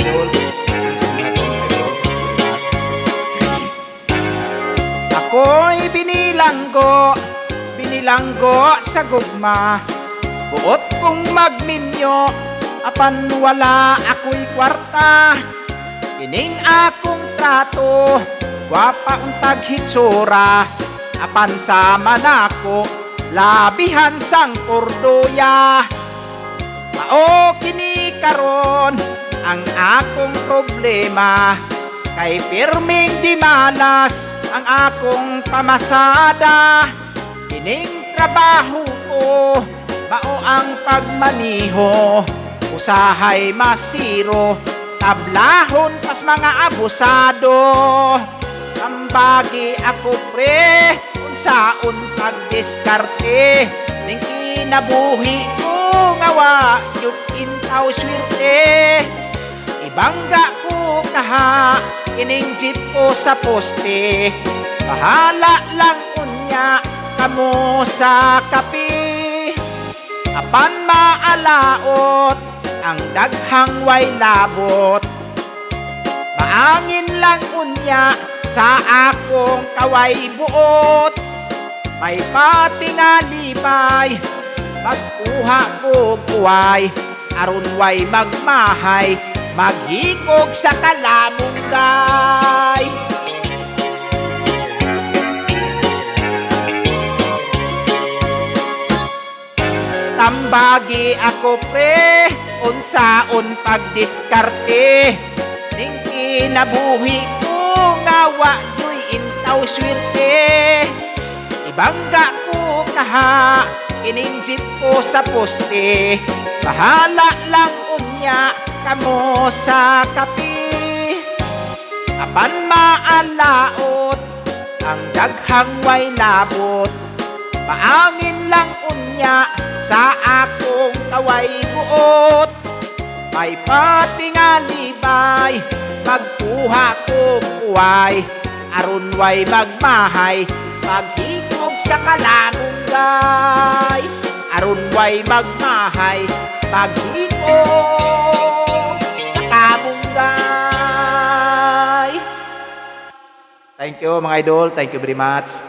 idol. Ako'y binilanggo sa gugma. Buot kong magminyo, apan wala ako'y kwarta. Ining akong trato, gwapa untag hitsura. Apan sama nako, labihan sang kurdoya. Mao kini karon ang akong problema, kay pirming di malas ang akong pamasada. Ining trabaho ko, mao ang pagmaniho, usahay masiro, tablahon pas mga abusado. Ambagi ako pre, unsaon pagdiskarte, ning kinabuhi ko ngawa yun intaw swerte. Ibangga ko kaha, ining jeep ko sa poste, bahala lang unya kamo sa kapi. Apan maalaot ang daghang way labot, maangin lang unya sa akong kaway buot. May patingalipay, magkuha ko kuway, aron way magmahay, maghikog sa kalamungay. Tambagi ako pre, unsaon pagdiskarte, ning kinabuhi ko ngawa yo'y intaw swerte. Ibangga ko kaha, ining jeep ko sa poste, bahala lang unya kamo sa kapi. Apan maalaot ang daghang way labot, maangin lang unya sa akong kaway buot. May patingalibay, magkuha ko kuway, aron way magmahay, maghikog sa kalamungay. Aron way magmahay, maghikog sa kamunggay. Thank you mga idol, thank you very much.